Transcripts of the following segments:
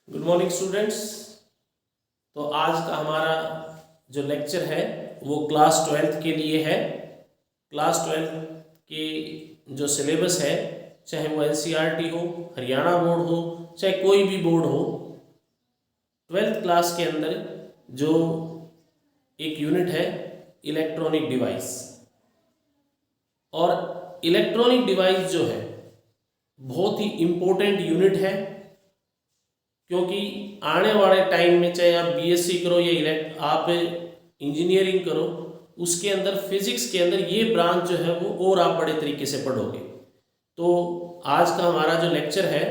Good morning students. तो आज का हमारा जो लेक्चर है वो क्लास 12th के लिए है। क्लास 12th के जो सिलेबस है, चाहे वो एनसीईआरटी हो, हरियाणा बोर्ड हो, चाहे कोई भी बोर्ड हो, 12th क्लास के अंदर जो एक यूनिट है इलेक्ट्रॉनिक डिवाइस। और इलेक्ट्रॉनिक डिवाइस जो है बहुत ही इम्पोर्टेंट यूनिट है, क्योंकि आने वाले टाइम में चाहे आप बीएससी करो या आप इंजीनियरिंग करो, उसके अंदर फिजिक्स के अंदर ये ब्रांच जो है वो और आप बड़े तरीके से पढ़ोगे। तो आज का हमारा जो लेक्चर है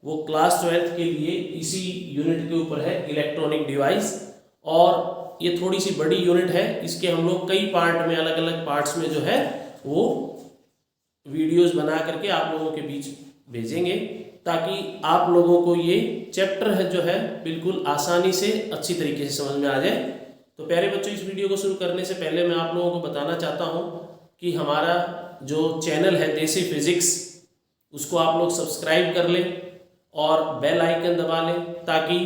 वो क्लास 12th के लिए इसी यूनिट के ऊपर है, इलेक्ट्रॉनिक डिवाइस। और ये थोड़ी सी बड़ी यूनिट है, इसके हम लोग कई पार्ट में, अलग अलग पार्ट्स में जो है वो वीडियोस बना करके आप लोगों के बीच भेजेंगे, ताकि आप लोगों को ये चैप्टर है जो है बिल्कुल आसानी से अच्छी तरीके से समझ में आ जाए। तो प्यारे बच्चों, इस वीडियो को शुरू करने से पहले मैं आप लोगों को बताना चाहता हूँ कि हमारा जो चैनल है देसी फिजिक्स, उसको आप लोग सब्सक्राइब कर लें और बेल आइकन दबा लें, ताकि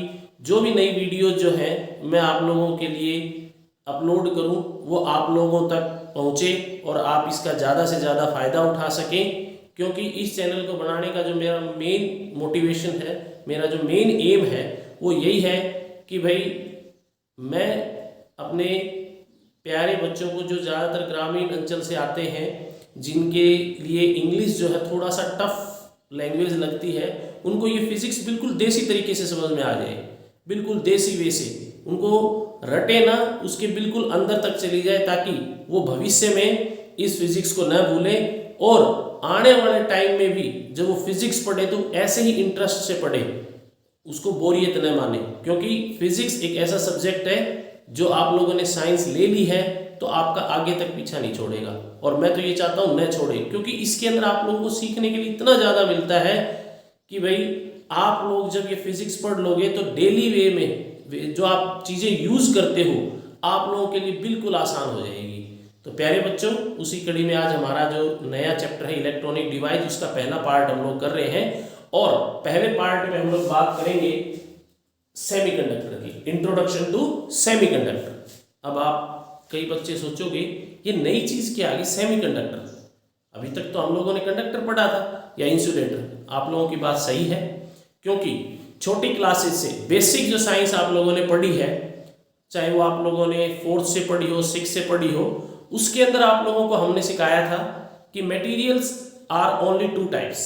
जो भी नई वीडियो जो है मैं आप लोगों के लिए अपलोड करूँ वो आप लोगों तक पहुँचे और आप इसका ज़्यादा से ज़्यादा फ़ायदा उठा सकें। क्योंकि इस चैनल को बनाने का जो मेरा मेन मोटिवेशन है, मेरा जो मेन एम है वो यही है कि भाई मैं अपने प्यारे बच्चों को, जो ज़्यादातर ग्रामीण अंचल से आते हैं, जिनके लिए इंग्लिश जो है थोड़ा सा टफ लैंग्वेज लगती है, उनको ये फिजिक्स बिल्कुल देसी तरीके से समझ में आ जाए, बिल्कुल देसी वे से, उनको रटे ना, उसके बिल्कुल अंदर तक चली जाए, ताकि वो भविष्य में इस फिजिक्स को न भूलें और आने वाले टाइम में भी जब वो फिजिक्स पढ़े तो ऐसे ही इंटरेस्ट से पढ़े, उसको बोरियत न माने। क्योंकि फिजिक्स एक ऐसा सब्जेक्ट है जो आप लोगों ने साइंस ले ली है तो आपका आगे तक पीछा नहीं छोड़ेगा, और मैं तो ये चाहता हूँ न छोड़े, क्योंकि इसके अंदर आप लोगों को सीखने के लिए इतना ज़्यादा मिलता है कि भाई आप लोग जब ये फिजिक्स पढ़ लोगे तो डेली वे में जो आप चीज़ें यूज़ करते हो आप लोगों के लिए बिल्कुल आसान हो जाएगी। तो प्यारे बच्चों, उसी कड़ी में आज हमारा जो नया चैप्टर है इलेक्ट्रॉनिक डिवाइस, उसका पहला पार्ट हम लोग कर रहे हैं। और पहले पार्ट में हम लोग बात करेंगे सेमीकंडक्टर की, इंट्रोडक्शन टू सेमीकंडक्टर। अब आप कई बच्चे सोचोगे ये नई चीज़ क्या आ गई सेमीकंडक्टर, अभी तक तो हम लोगों ने कंडक्टर पढ़ा था या इंसुलेटर। आप लोगों की बात सही है, क्योंकि छोटी क्लासेस से बेसिक जो साइंस आप लोगों ने पढ़ी है, चाहे वो आप लोगों ने 4th से पढ़ी हो, 6th से पढ़ी हो, उसके अंदर आप लोगों को हमने सिखाया था कि मटेरियल्स आर ओनली 2 टाइप्स।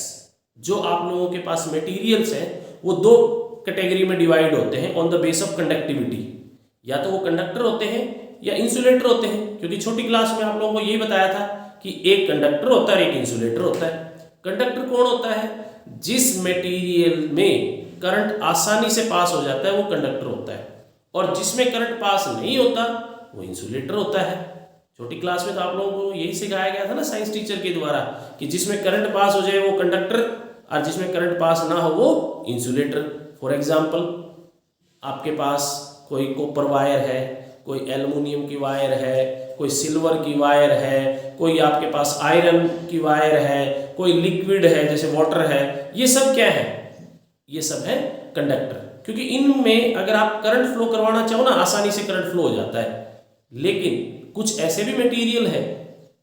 जो आप लोगों के पास मटेरियल्स हैं वो 2 कैटेगरी में डिवाइड होते हैं on the base of conductivity, या तो वो कंडक्टर होते हैं या इंसुलेटर होते हैं। क्योंकि छोटी क्लास में आप लोगों को यही बताया था कि एक कंडक्टर होता है, एक इंसुलेटर होता है। कंडक्टर कौन होता है? जिस मटेरियल में करंट आसानी से पास हो जाता है वो कंडक्टर होता है, और जिसमें करंट पास नहीं होता वो इंसुलेटर होता है। छोटी क्लास में तो आप लोगों को यही सिखाया गया था ना साइंस टीचर के द्वारा, कि जिसमें करंट पास हो जाए वो कंडक्टर और जिसमें करंट पास ना हो वो इंसुलेटर। फॉर एग्जांपल, आपके पास कोई कॉपर वायर है, कोई एल्युमिनियम की वायर है, कोई सिल्वर की वायर है, कोई आपके पास आयरन की वायर है, कोई लिक्विड है जैसे वाटर है, ये सब क्या है? ये सब है कंडक्टर। क्योंकि इनमें अगर आप करंट फ्लो करवाना चाहो ना, आसानी से करंट फ्लो हो जाता है। लेकिन कुछ ऐसे भी मटेरियल है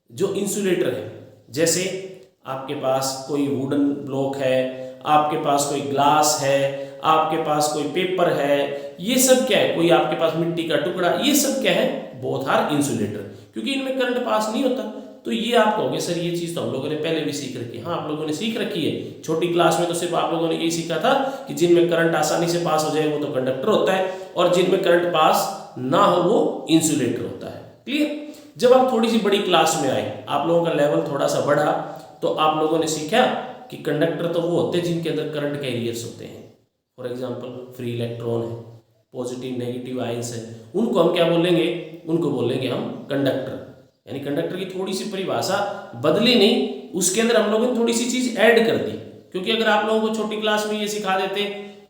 जो इंसुलेटर है, जैसे आपके पास कोई वुडन ब्लॉक है, आपके पास कोई ग्लास है, आपके पास कोई पेपर है, ये सब क्या है? कोई आपके पास मिट्टी का टुकड़ा, ये सब क्या है? बोथ आर इंसुलेटर, क्योंकि इनमें करंट पास नहीं होता। तो ये आप कहोगे सर ये चीज़ तो हम लोगों ने पहले भी सीख रखी है। हाँ, आप लोगों ने सीख रखी है। छोटी क्लास में तो सिर्फ आप लोगों ने यही सीखा था कि जिनमें करंट आसानी से पास हो जाए वो तो कंडक्टर होता है, और जिनमें करंट पास ना हो वो इंसुलेटर होता है। क्लियर? जब आप थोड़ी सी बड़ी क्लास में आए, आप लोगों का लेवल थोड़ा सा बढ़ा, तो आप लोगों ने सीखा कि कंडक्टर तो वो होते हैं जिनके अंदर करंट कैरियर्स होते हैं। फॉर एग्जांपल, फ्री इलेक्ट्रॉन है, पॉजिटिव नेगेटिव आयंस है, उनको हम क्या बोलेंगे? उनको बोलेंगे हम कंडक्टर। यानी कंडक्टर की थोड़ी सी परिभाषा बदली नहीं, उसके अंदर हम लोगों ने थोड़ी सी चीज़ ऐड कर दी। क्योंकि अगर आप लोगों को छोटी क्लास में ये सिखा देते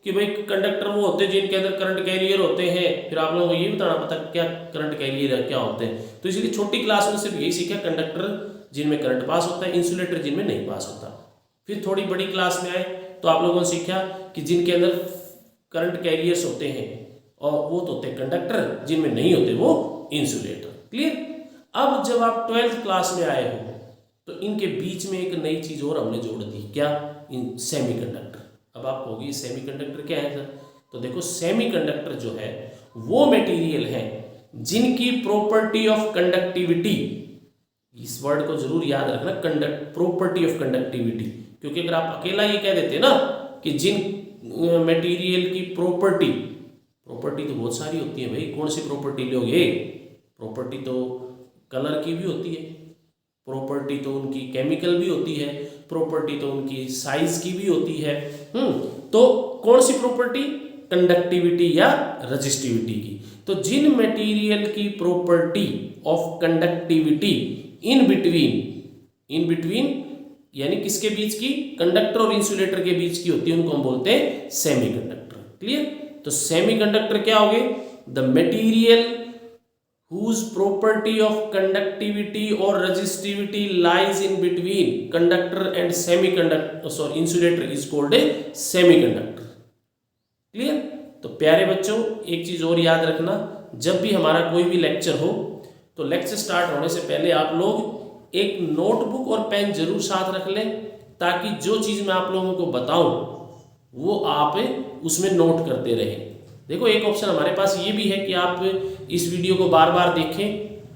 कि भाई कंडक्टर वो होते हैं जिनके अंदर करंट कैरियर होते हैं, फिर आप लोगों को ये बताना पता क्या करंट कैरियर क्या होते हैं। तो इसलिए छोटी क्लास में सिर्फ यही सीखा, कंडक्टर जिनमें करंट पास होता है, इंसुलेटर जिनमें नहीं पास होता। फिर थोड़ी बड़ी क्लास में आए तो आप लोगों ने सीखा कि जिनके अंदर करंट कैरियर्स होते हैं और वो तो होते हैं कंडक्टर, जिनमें नहीं होते वो इंसुलेटर। क्लियर। अब जब आप 12th क्लास में आए हो तो इनके बीच में एक नई चीज और हमने जोड़ दी, क्या? इन सेमीकंडक्टर। अब आप कहोगे सेमीकंडक्टर क्या है सर? तो देखो सेमीकंडक्टर जो है वो मटेरियल है जिनकी प्रॉपर्टी ऑफ कंडक्टिविटी, इस वर्ड को जरूर याद रखना, प्रॉपर्टी ऑफ कंडक्टिविटी, क्योंकि अगर आप अकेला ये कह देते ना कि जिन मटेरियल की प्रॉपर्टी तो बहुत सारी होती है भाई, कौन सी प्रॉपर्टी लोगे? प्रॉपर्टी तो कलर की भी होती है, प्रॉपर्टी तो उनकी केमिकल भी होती है, प्रॉपर्टी तो उनकी साइज की भी होती है। तो कौन सी प्रॉपर्टी? कंडक्टिविटी या रजिस्टिविटी की। तो जिन मटेरियल की property of conductivity in between यानी किसके बीच की? कंडक्टर और इंसुलेटर के बीच की होती है, उनको हम बोलते हैं सेमीकंडक्टर। क्लियर। तो सेमीकंडक्टर क्या हो गए? The material whose property of conductivity or resistivity lies in between conductor and insulator is called a semiconductor. Clear. तो प्यारे बच्चों एक चीज और याद रखना, जब भी हमारा कोई भी लेक्चर हो तो लेक्चर स्टार्ट होने से पहले आप लोग एक नोटबुक और पेन जरूर साथ रख लें, ताकि जो चीज मैं आप लोगों को बताऊं वो आप उसमें नोट करते रहें। देखो एक ऑप्शन हमारे पास ये भी है कि आप इस वीडियो को बार बार देखें,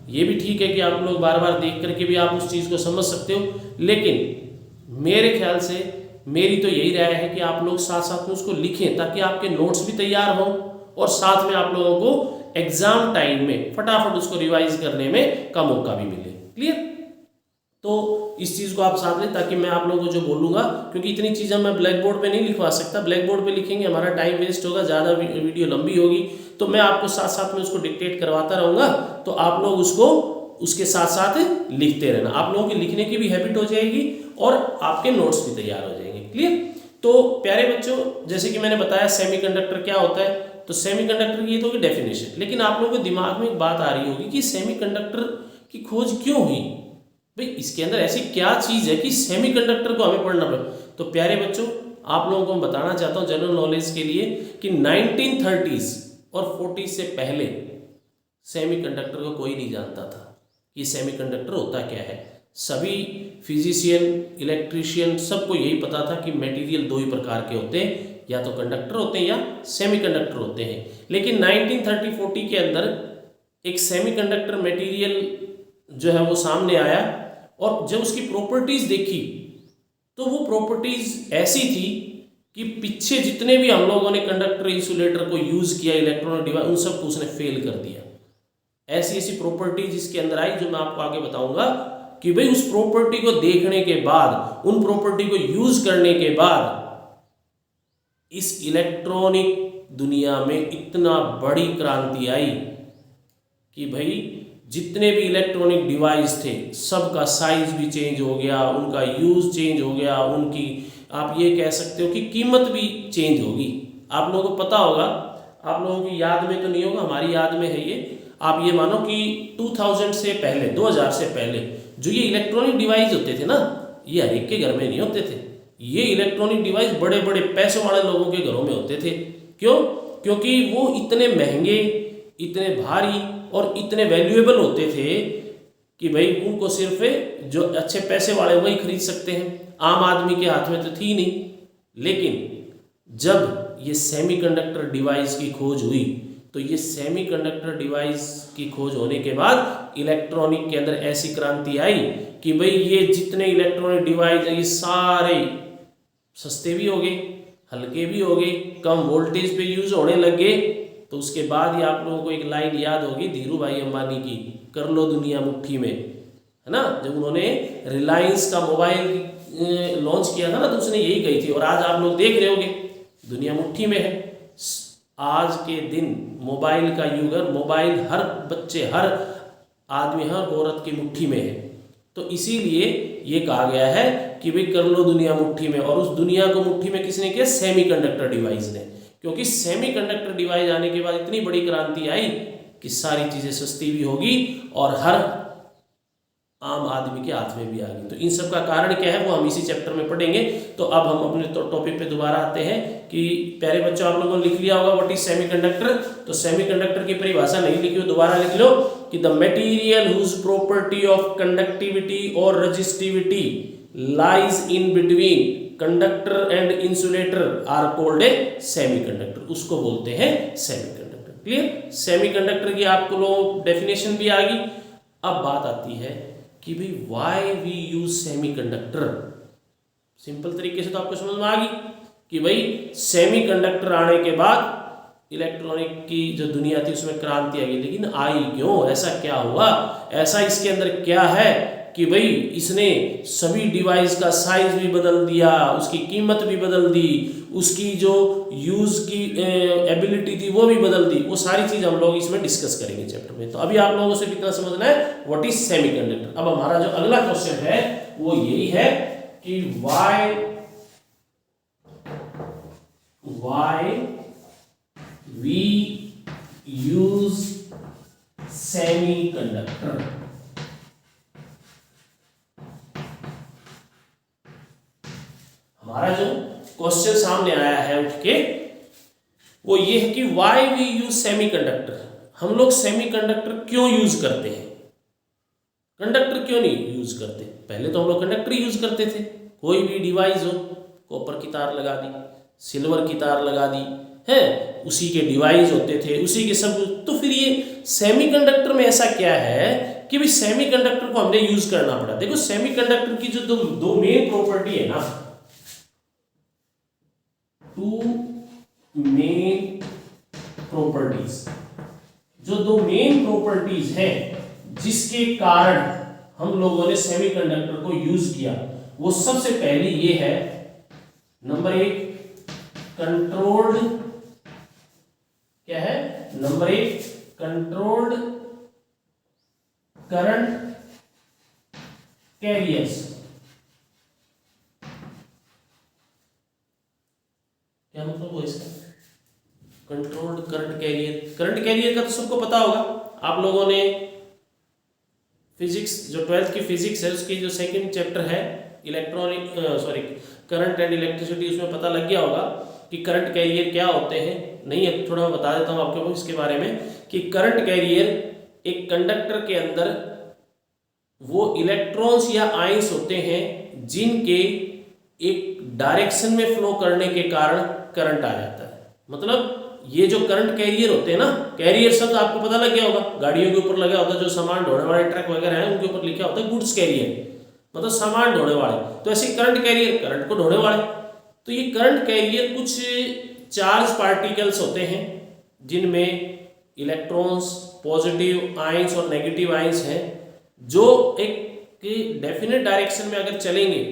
ये भी ठीक है कि आप लोग बार बार देख करके भी आप उस चीज़ को समझ सकते हो, लेकिन मेरे ख्याल से मेरी तो यही राय है कि आप लोग साथ साथ में उसको लिखें, ताकि आपके नोट्स भी तैयार हों और साथ में आप लोगों को एग्जाम टाइम में फटाफट उसको रिवाइज करने में का मौका भी मिले। क्लियर। तो इस चीज़ को आप साथ लें, ताकि मैं आप लोगों को जो बोलूँगा, क्योंकि इतनी चीज़ें मैं ब्लैक बोर्ड पे नहीं लिखवा सकता, ब्लैक बोर्ड पे लिखेंगे हमारा टाइम वेस्ट होगा, ज़्यादा वीडियो लंबी होगी, तो मैं आपको साथ साथ में उसको डिक्टेट करवाता रहूँगा, तो आप लोग उसको उसके साथ साथ लिखते रहना। आप लोगों की लिखने की भी हैबिट हो जाएगी और आपके नोट्स भी तैयार हो जाएंगे। क्लियर। तो प्यारे बच्चों जैसे कि मैंने बताया सेमीकंडक्टर क्या होता है, तो सेमीकंडक्टर की ये तो डेफिनेशन, लेकिन आप लोगों के दिमाग में एक बात आ रही होगी कि सेमीकंडक्टर की खोज क्यों हुई भाई, इसके अंदर ऐसी क्या चीज़ है कि सेमीकंडक्टर को हमें पढ़ना पड़े। तो प्यारे बच्चों आप लोगों को मैं बताना चाहता हूँ जनरल नॉलेज के लिए कि 1930s और 40s से पहले सेमीकंडक्टर को कोई नहीं जानता था कि सेमीकंडक्टर होता क्या है। सभी फिजिशियन, इलेक्ट्रीशियन सबको यही पता था कि मटेरियल दो ही प्रकार के होते हैं, या तो कंडक्टर होते हैं या सेमीकंडक्टर होते हैं। लेकिन 1930-40 के अंदर एक सेमीकंडक्टर मटेरियल जो है वो सामने आया, और जब उसकी प्रॉपर्टीज देखी तो वो प्रॉपर्टीज ऐसी थी कि पीछे जितने भी हम लोगों ने कंडक्टर इंसुलेटर को यूज किया, इलेक्ट्रॉनिक डिवाइस, उन सबको उसने फेल कर दिया। ऐसी ऐसी प्रॉपर्टीज इसके अंदर आई जो मैं आपको आगे बताऊंगा कि भाई उस प्रॉपर्टी को देखने के बाद, उन प्रॉपर्टी को यूज करने के बाद इस इलेक्ट्रॉनिक दुनिया में इतना बड़ी क्रांति आई कि भाई जितने भी इलेक्ट्रॉनिक डिवाइस थे सबका साइज भी चेंज हो गया, उनका यूज चेंज हो गया, उनकी आप ये कह सकते हो कि कीमत भी चेंज होगी। आप लोगों को पता होगा, आप लोगों की याद में तो नहीं होगा, हमारी याद में है ये। आप ये मानो कि 2000 से पहले, 2000 से पहले जो ये इलेक्ट्रॉनिक डिवाइस होते थे ना, ये हर एक के घर में नहीं होते थे। ये इलेक्ट्रॉनिक डिवाइस बड़े बड़े पैसों वाले लोगों के घरों में होते थे। क्यों? क्योंकि वो इतने महंगे, इतने भारी और इतने वैल्यूएबल होते थे कि भाई उनको सिर्फ जो अच्छे पैसे वाले वही खरीद सकते हैं, आम आदमी के हाथ में तो थी नहीं। लेकिन जब ये सेमीकंडक्टर डिवाइस की खोज हुई, तो ये सेमीकंडक्टर डिवाइस की खोज होने के बाद इलेक्ट्रॉनिक के अंदर ऐसी क्रांति आई कि भाई ये जितने इलेक्ट्रॉनिक डिवाइस हैं ये सारे सस्ते भी हो गए, हल्के भी हो गए, कम वोल्टेज पे यूज होने लग गए। तो उसके बाद ही आप लोगों को एक लाइन याद होगी धीरू भाई अंबानी की, कर लो दुनिया मुट्ठी में, है ना। जब उन्होंने रिलायंस का मोबाइल लॉन्च किया था ना, तो उसने यही कही थी, और आज आप लोग देख रहे होगे दुनिया मुट्ठी में है। आज के दिन मोबाइल का युग है, मोबाइल हर बच्चे, हर आदमी, हर औरत की मुट्ठी में है। तो इसीलिए ये कहा गया है कि भाई कर लो दुनिया मुट्ठी में, और उस दुनिया को मुट्ठी में किसने किया? सेमीकंडक्टर डिवाइस ने। क्योंकि सेमीकंडक्टर डिवाइस आने के बाद इतनी बड़ी क्रांति आई कि सारी चीजें सस्ती भी होगी और हर आम आदमी के हाथ में भी आ गई। तो इन सब का कारण क्या है वो हम इसी चैप्टर में पढ़ेंगे। तो अब हम अपने टॉपिक पे दोबारा आते हैं कि प्यारे बच्चों आप लोगों ने लिख लिया होगा व्हाट इज सेमीकंडक्टर। तो सेमीकंडक्टर की परिभाषा नहीं लिखी हो दोबारा लिख लो कि the material whose property of conductivity और resistivity lies in between conductor and insulator are called a semiconductor, उसको बोलते हैं सेमीकंडक्टर। क्लियर? सेमीकंडक्टर की आपको लोग डेफिनेशन भी आ गई। अब बात आती है कि भाई why we use semiconductor. Simple तरीके से तो आपको समझ में आ गई कि भाई सेमीकंडक्टर आने के बाद इलेक्ट्रॉनिक की जो दुनिया थी उसमें क्रांति आ गई, लेकिन आई क्यों, ऐसा क्या हुआ, ऐसा इसके अंदर क्या है कि भाई इसने सभी डिवाइस का साइज भी बदल दिया, उसकी कीमत भी बदल दी, उसकी जो यूज की एबिलिटी थी वो भी बदल दी। वो सारी चीज हम लोग इसमें डिस्कस करेंगे चैप्टर में। तो अभी आप लोगों से कितना समझना है व्हाट इज सेमीकंडक्टर। अब हमारा जो अगला क्वेश्चन है वो यही है कि व्हाई वी यूज सेमीकंडक्टर। हमारा जो क्वेश्चन सामने आया है उठ के वो ये है कि व्हाई वी यूज सेमीकंडक्टर। हम लोग सेमीकंडक्टर क्यों यूज करते हैं, कंडक्टर क्यों नहीं यूज करते। पहले तो हम लोग कंडक्टर यूज करते थे, कोई भी डिवाइस हो कॉपर की तार लगा दी, सिल्वर की तार लगा दी है, उसी के डिवाइस होते थे, उसी के सब। तो फिर ये सेमीकंडक्टर में ऐसा क्या है कि भाई सेमीकंडक्टर को हमने यूज करना पड़ा। देखो सेमीकंडक्टर की जो दो मेन प्रॉपर्टी है ना, टू मेन प्रॉपर्टीज, जो दो मेन प्रॉपर्टीज हैं जिसके कारण हम लोगों ने सेमीकंडक्टर को यूज किया, वो सबसे पहली ये है नंबर 1 कंट्रोल्ड, क्या है नंबर 1 कंट्रोल्ड करंट कैरियर्स। क्या मतलब वो इसका controlled current carrier. Current carrier का तो सबको पता होगा, आप लोगों ने फिजिक्स जो 12th की फिजिक्स है उसकी जो सेकंड चैप्टर है करंट एंड इलेक्ट्रिसिटी, उसमें पता लग गया होगा कि करंट कैरियर क्या होते हैं। नहीं है थोड़ा मैं बता देता हूं आपको इसके बारे में कि करंट कैरियर एक कंडक्टर के अंदर वो इलेक्ट्रॉन्स या आयंस होते हैं जिनके एक डायरेक्शन में फ्लो करने के कारण करंट आ जाता है। मतलब ये जो करंट कैरियर होते हैं ना, कैरियर शब्द आपको पता लग गया होगा, गाड़ियों के ऊपर लगा होता है, जो सामान ढोने वाले ट्रक वगैरह हैं उनके ऊपर लिखा होता है गुड्स कैरियर, मतलब सामान ढोने वाले। तो ऐसे करंट कैरियर करंट को ढोने वाले। तो ये करंट कैरियर कुछ चार्ज पार्टिकल्स होते हैं जिनमें इलेक्ट्रॉन्स, पॉजिटिव आयंस और नेगेटिव आयंस हैं, जो एक डेफिनेट डायरेक्शन में अगर चलेंगे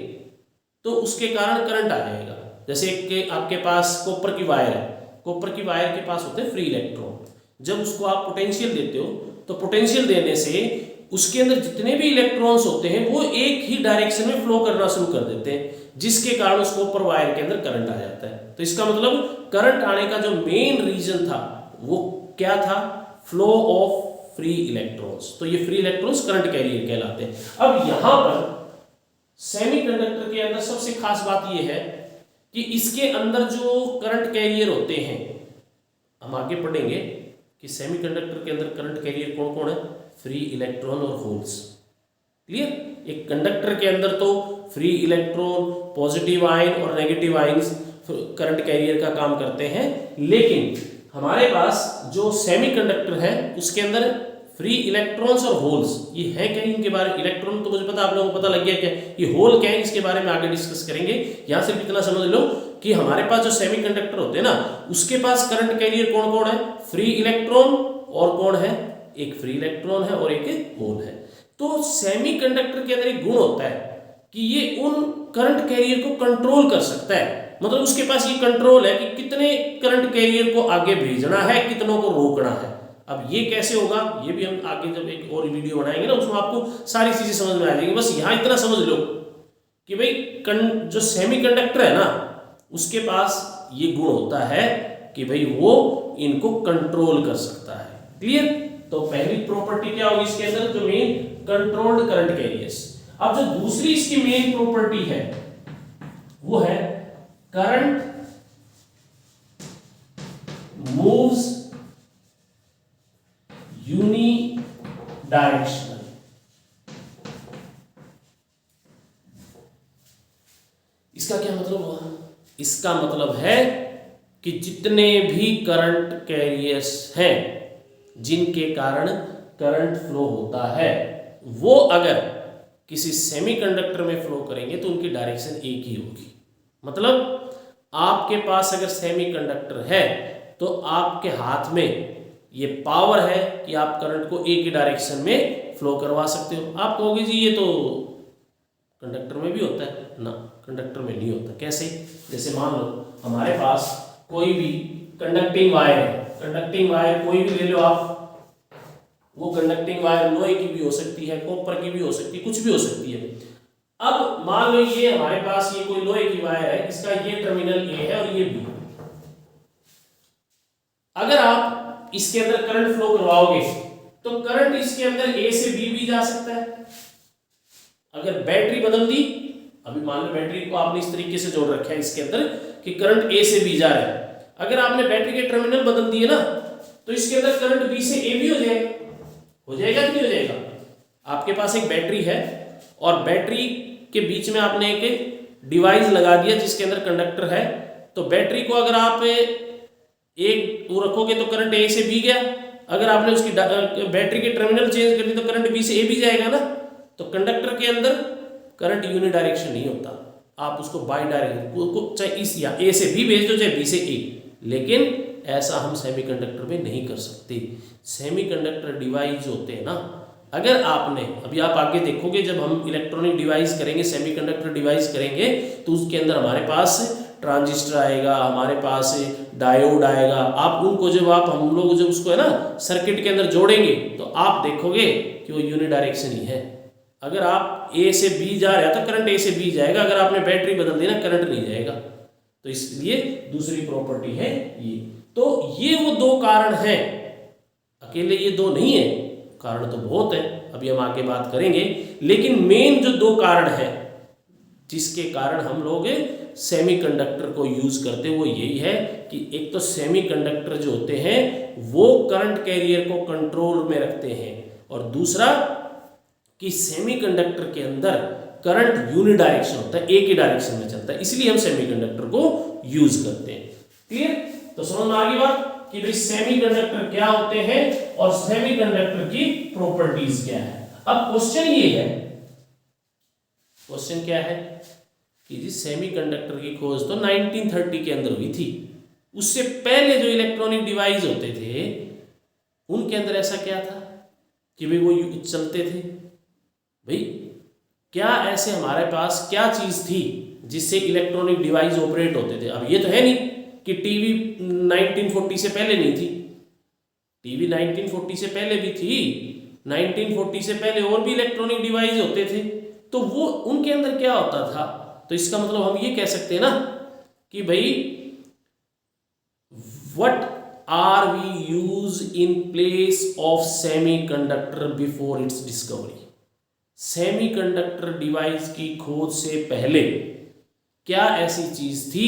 तो उसके कारण करंट आ जाएगा। जैसे एक आपके पास कॉपर की वायर है, कॉपर की वायर के पास होते हैं फ्री इलेक्ट्रॉन। जब उसको आप पोटेंशियल देते हो तो पोटेंशियल देने से उसके अंदर जितने भी इलेक्ट्रॉन्स होते हैं वो एक ही डायरेक्शन में फ्लो करना शुरू कर देते हैं, जिसके कारण उस कॉपर वायर के अंदर करंट आ जाता है। तो इसका मतलब करंट आने का जो मेन रीजन था वो क्या था, फ्लो ऑफ फ्री इलेक्ट्रॉन्स। तो ये फ्री इलेक्ट्रॉन्स करंट कैरियर कहलाते हैं। अब यहां पर सेमीकंडक्टर के अंदर सबसे खास बात यह है कि इसके अंदर जो करंट कैरियर होते हैं, हम आगे पढ़ेंगे कि सेमीकंडक्टर के अंदर करंट कैरियर कौन कौन है, फ्री इलेक्ट्रॉन और होल्स। क्लियर? एक कंडक्टर के अंदर तो फ्री इलेक्ट्रॉन, पॉजिटिव आयन और नेगेटिव आयंस करंट कैरियर का काम करते हैं, लेकिन हमारे पास जो सेमीकंडक्टर है उसके अंदर फ्री इलेक्ट्रॉन्स और होल्स, ये है क्या, इनके बारे में इलेक्ट्रॉन तो मुझे पता, आप लोगों को पता लग गया क्या, ये होल क्या है इसके बारे में आगे डिस्कस करेंगे। यहां सिर्फ इतना समझ लो कि हमारे पास जो सेमीकंडक्टर होते हैं ना, उसके पास करंट कैरियर कौन कौन है, फ्री इलेक्ट्रॉन और कौन है, एक फ्री इलेक्ट्रॉन है और एक होल है। तो सेमीकंडक्टर के अंदर एक गुण होता है कि ये उन करंट कैरियर को कंट्रोल कर सकता है। मतलब उसके पास ये कंट्रोल है कि कितने करंट कैरियर को आगे भेजना है, कितनों को रोकना है। अब ये कैसे होगा, ये भी हम आगे जब एक और वीडियो बनाएंगे ना उसमें आपको सारी चीजें समझ में आ जाएंगी। बस यहाँ इतना समझ लो कि भाई जो सेमीकंडक्टर है ना उसके पास ये गुण होता है कि भाई वो इनको कंट्रोल कर सकता है। क्लियर? तो पहली प्रॉपर्टी क्या होगी इसके अंदर, जो मेन कंट्रोल्ड करंट कैरियर्स। अब जो दूसरी इसकी मेन प्रॉपर्टी है वो है करंट मूव्स यूनिडायरेक्शनल। इसका क्या मतलब हुआ? इसका मतलब है कि जितने भी करंट कैरियर्स हैं जिनके कारण करंट फ्लो होता है वो अगर किसी सेमीकंडक्टर में फ्लो करेंगे तो उनकी डायरेक्शन एक ही होगी। मतलब आपके पास अगर सेमीकंडक्टर है तो आपके हाथ में ये पावर है कि आप करंट को एक ही डायरेक्शन में फ्लो करवा सकते हो। आप कहोगे जी ये तो कंडक्टर में भी होता है ना, कंडक्टर में नहीं होता। कैसे? जैसे मान लो हमारे पास कोई भी कंडक्टिंग वायर है, कंडक्टिंग वायर कोई भी ले लो आप, वो कंडक्टिंग वायर लोहे की भी हो सकती है, कॉपर की भी हो सकती है, कुछ भी हो सकती है। अब मान लो ये हमारे पास ये कोई लोहे की वायर है, इसका ये टर्मिनल ए है और ये बी। अगर आप इसके अंदर करंट फ्लो करवाओगे तो करंट इसके अंदर ए से बी भी जा सकता है। अगर बैटरी बदल दी, अभी मान लो बैटरी को आपने इस तरीके से जोड़ रखा है इसके अंदर कि करंट ए से बी जा रहा है, अगर आपने बैटरी के टर्मिनल बदल दिए ना तो इसके अंदर करंट बी से ए भी हो जाएगा। हो जाएगा कि नहीं हो जाएगा? आपके पास एक बैटरी है और बैटरी के बीच में आपने एक डिवाइस लगा दिया जिसके अंदर कंडक्टर है, तो बैटरी को अगर आप एक वो रखोगे तो करंट ए से बी गया, अगर आपने उसकी बैटरी के टर्मिनल चेंज कर दी तो करंट बी से ए भी जाएगा ना। तो कंडक्टर के अंदर करंट यूनिडायरेक्शन नहीं होता, आप उसको बाई डायरेक्शन चाहे इस या ए से बी भेज दो चाहे बी से ए, लेकिन ऐसा हम सेमीकंडक्टर में नहीं कर सकते। सेमीकंडक्टर डिवाइस होते हैं ना, अगर आपने अभी आप आगे देखोगे जब हम इलेक्ट्रॉनिक डिवाइस करेंगे, सेमीकंडक्टर डिवाइस करेंगे तो उसके अंदर हमारे पास ट्रांजिस्टर आएगा, हमारे पास डायोड आएगा। आप उनको जब हम लोग जब उसको है ना सर्किट के अंदर जोड़ेंगे तो आप देखोगे कि वो यूनिडायरेक्शन ही है। अगर आप ए से बी जा रहा है तो करंट ए से बी जाएगा, अगर आपने बैटरी बदल दी ना करंट नहीं जाएगा। तो इसलिए दूसरी प्रॉपर्टी है ये। तो ये वो दो कारण हैं, अकेले ये दो नहीं है, कारण तो बहुत है, अभी हम आगे बात करेंगे। लेकिन मेन जो दो कारण है जिसके कारण हम लोग सेमीकंडक्टर को यूज करते हैं वो यही है कि एक तो सेमीकंडक्टर जो होते हैं वो करंट कैरियर को कंट्रोल में रखते हैं, और दूसरा कि सेमीकंडक्टर के अंदर करंट यूनिडायरेक्शन होता है, एक ही डायरेक्शन में चलता है, इसलिए हम सेमीकंडक्टर को यूज करते हैं। क्लियर? तो समझ में आ गई बात कि भाई सेमीकंडक्टर क्या होते हैं और सेमीकंडक्टर की प्रॉपर्टीज क्या है। अब क्वेश्चन ये है, क्वेश्चन क्या है कि जी सेमीकंडक्टर की खोज तो 1930 के अंदर हुई थी, उससे पहले जो इलेक्ट्रॉनिक डिवाइस होते थे उनके अंदर ऐसा क्या था कि भाई वो चलते थे? भाई क्या ऐसे हमारे पास क्या चीज थी जिससे इलेक्ट्रॉनिक डिवाइस ऑपरेट होते थे? अब ये तो है नहीं कि टीवी 1940 से पहले नहीं थी, टीवी 1940 से पहले भी थी, 1940 से पहले और भी इलेक्ट्रॉनिक डिवाइस होते थे, तो वो उनके अंदर क्या होता था? तो इसका मतलब हम ये कह सकते हैं ना कि भाई what are we use in place of semiconductor before its discovery. Semiconductor device की खोज से पहले क्या ऐसी चीज थी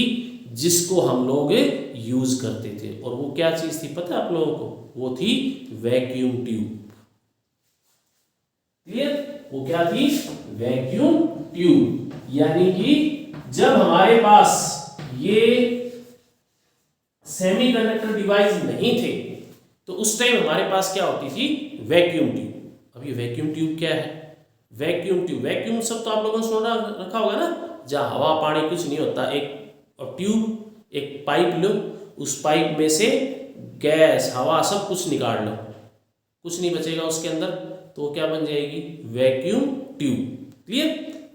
जिसको हम लोग यूज करते थे? और वो क्या चीज थी पता है आप लोगों को? वो थी वैक्यूम ट्यूब। क्लियर? वो क्या थी? Vacuum tube. यानी कि जब हमारे पास ये सेमीकंडक्टर डिवाइस नहीं थे तो उस टाइम हमारे पास क्या होती थी? Vacuum tube. अब ये वैक्यूम ट्यूब क्या है? वैक्यूम ट्यूब, वैक्यूम सब तो आप लोगों ने सुना रखा होगा ना, जहाँ हवा पानी कुछ नहीं होता, एक ट्यूब, एक पाइप लो, उस पाइप में से गैस हवा सब कुछ निकाल लो, कुछ नहीं बचेगा उसके अंदर, तो वो क्या बन जाएगी? Vacuum tube. क्लियर?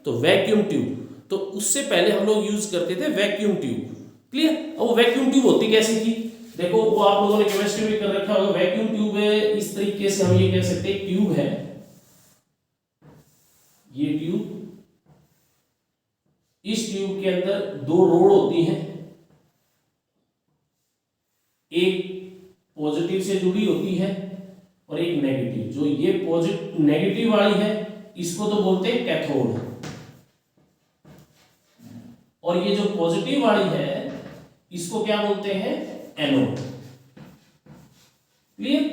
तो वैक्यूम ट्यूब, तो उससे पहले हम लोग यूज करते थे वैक्यूम ट्यूब। क्लियर? अब वो वैक्यूम ट्यूब होती कैसी थी? देखो वो आप लोगों ने केमिस्ट्री में कर रखा होगा। वैक्यूम ट्यूब है इस तरीके से, हम ये कह सकते हैं ट्यूब है, ये ट्यूब, इस ट्यूब के अंदर दो रोड होती हैं, एक पॉजिटिव से जुड़ी होती है और एक नेगेटिव। जो ये पॉजिटिव नेगेटिव वाली है इसको तो बोलते हैं कैथोड, और ये जो पॉजिटिव वाली है इसको क्या बोलते हैं, एनोड। क्लियर।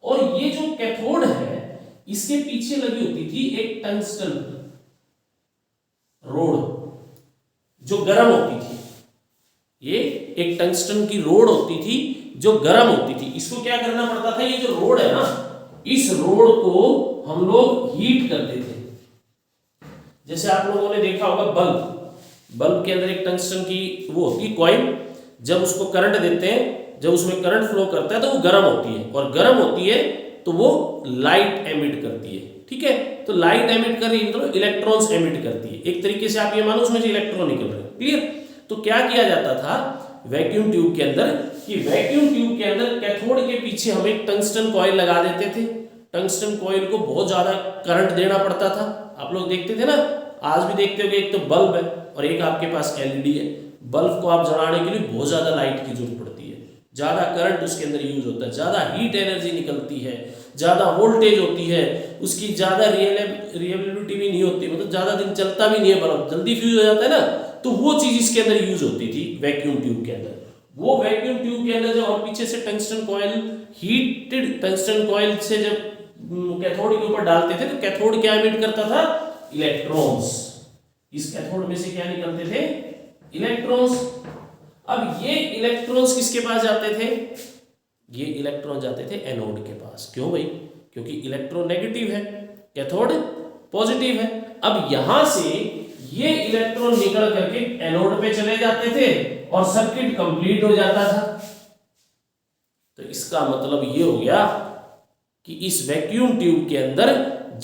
और ये जो कैथोड है इसके पीछे लगी होती थी एक टंगस्टन रोड जो गर्म होती थी। ये एक टंगस्टन की रोड होती थी जो गर्म होती थी। इसको क्या करना पड़ता था, ये जो रोड है ना, इस रोड को हम लोग हीट करते थे। जैसे आप लोगों ने देखा होगा बल्ब के अंदर एक टंगस्टन की वो होती है कॉइल, जब उसको करंट देते हैं, जब उसमें करंट फ्लो करता है तो वो गर्म होती है, और गर्म होती है तो वो लाइट एमिट करती है। ठीक है, तो लाइट एमिट कर रही है मतलब इलेक्ट्रॉन्स एमिट करती है। एक तरीके से आप ये मानो उसमें से इलेक्ट्रॉन निकल रहे हैं। क्लियर। तो क्या किया जाता था वैक्यूम ट्यूब के अंदर, कि वैक्यूम ट्यूब के अंदर कैथोड के पीछे हम एक टंगस्टन कॉइल लगा देते थे। टंगस्टन कॉइल को बहुत ज्यादा करंट देना पड़ता था। आप लोग देखते थे ना, आज भी देखते होगे, एक तो बल्ब है और एक आपके पास एलईडी है। बल्ब को आप जलाने के लिए बहुत ज्यादा लाइट की जरूरत पड़ती है, ज्यादा करंट उसके अंदर यूज होता है, ज्यादा हीट एनर्जी निकलती है, ज्यादा वोल्टेज होती है, उसकी ज्यादा रिलायबिलिटी भी नहीं होती, मतलब ज्यादा दिन चलता भी नहीं है, बल्ब जल्दी फ्यूज हो जाता है ना। तो वो चीज इसके अंदर यूज होती थी वैक्यूम ट्यूब के अंदर। वो वैक्यूम ट्यूब के अंदर जब हम पीछे से tungsten coil, heated tungsten coil से जब कैथोड के ऊपर डालते थे तो कैथोड क्या एमिट करता था, इलेक्ट्रॉन्स। इस कैथोड में से क्या निकलते थे, इलेक्ट्रॉन्स। अब ये इलेक्ट्रॉन्स किसके पास जाते थे, ये इलेक्ट्रॉन जाते थे एनोड के पास। क्यों भाई, क्योंकि इलेक्ट्रॉन नेगेटिव है, कैथोड पॉजिटिव है। अब यहां से ये इलेक्ट्रॉन निकल करके एनोड पे चले जाते थे और सर्किट कंप्लीट हो जाता था। तो इसका मतलब ये हो गया कि इस वैक्यूम ट्यूब के अंदर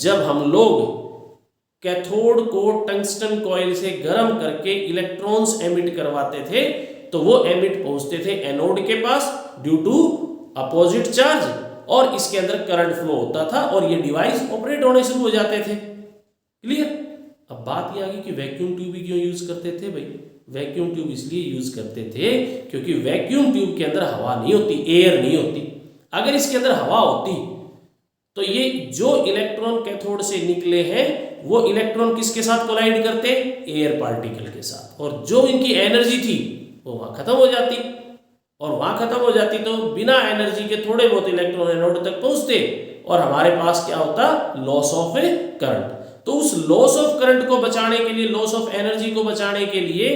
जब हम लोग कैथोड को टंगस्टन कॉइल से गर्म करके इलेक्ट्रॉन्स एमिट करवाते थे तो वो एमिट पहुंचते थे एनोड के पास ड्यू टू अपोजिट चार्ज, और इसके अंदर करंट फ्लो होता था और ये डिवाइस ऑपरेट होने शुरू हो जाते थे। क्लियर। अब बात ये आ गई कि वैक्यूम ट्यूब ही क्यों यूज करते थे भाई। वैक्यूम ट्यूब इसलिए यूज करते थे क्योंकि वैक्यूम ट्यूब के अंदर हवा नहीं होती, एयर नहीं होती। अगर इसके अंदर हवा होती तो ये जो इलेक्ट्रॉन कैथोड से निकले हैं वो इलेक्ट्रॉन किसके साथ कोलाइड करते, एयर पार्टिकल के साथ, और जो इनकी एनर्जी थी वो वहां खत्म हो जाती, और वहां खत्म हो जाती तो बिना एनर्जी के थोड़े बहुत इलेक्ट्रॉन एनोड तक पहुंचते और हमारे पास क्या होता, लॉस ऑफ करंट। तो उस लॉस ऑफ करंट को बचाने के लिए, लॉस ऑफ एनर्जी को बचाने के लिए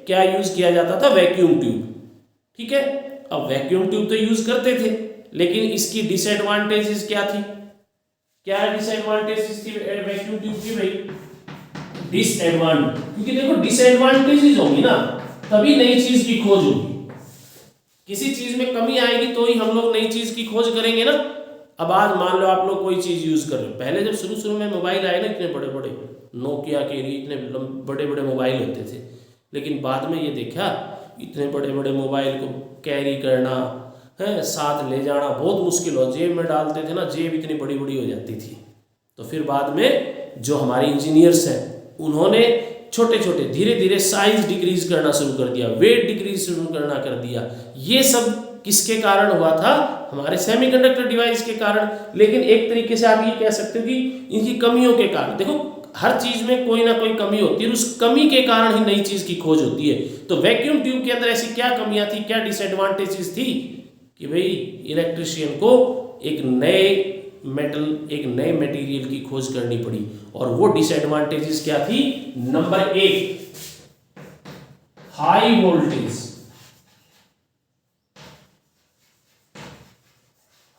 क्या यूज किया जाता था, वैक्यूम ट्यूब। ठीक है। अब वैक्यूम ट्यूब तो यूज करते थे, लेकिन इसकी डिसएडवांटेजेस क्या थी, क्या डिसएडवांटेजेस थी वैक्यूम ट्यूब की भाई, डिसएडवांटेज। क्योंकि देखो डिसएडवांटेजेस होंगी ना तभी नई चीज की खोज होगी। किसी चीज में कमी आएगी तो ही हम लोग नई चीज की खोज करेंगे ना। अब आज मान लो आप लोग कोई चीज यूज कर रहे हो, पहले जब शुरू में मोबाइल आए ना, इतने बड़े बड़े नोकिया के लिए इतने बड़े बड़े मोबाइल होते थे, लेकिन बाद में ये देखा इतने बड़े बड़े मोबाइल को कैरी करना है, साथ ले जाना बहुत मुश्किल हो, जेब में डालते थे ना, जेब इतनी बड़ी बड़ी हो जाती थी। तो फिर बाद में जो हमारे इंजीनियर्स हैं उन्होंने छोटे छोटे धीरे धीरे साइज डिक्रीज करना शुरू कर दिया, वेट डिक्रीज शुरू करना कर दिया। ये सब किसके कारण हुआ था, हमारे सेमीकंडक्टर डिवाइस के कारण। लेकिन एक तरीके से आप ये कह सकते हो कि इनकी कमियों के कारण। देखो हर चीज में कोई ना कोई कमी होती है, उस कमी के कारण ही नई चीज की खोज होती है। तो वैक्यूम ट्यूब के अंदर ऐसी क्या कमियां थी, क्या डिसएडवांटेजेस थी कि भाई इलेक्ट्रिशियन को एक नए मेटल, एक नए मटेरियल की खोज करनी पड़ी। और वो डिसएडवांटेजेस क्या थी, number 1 high voltage.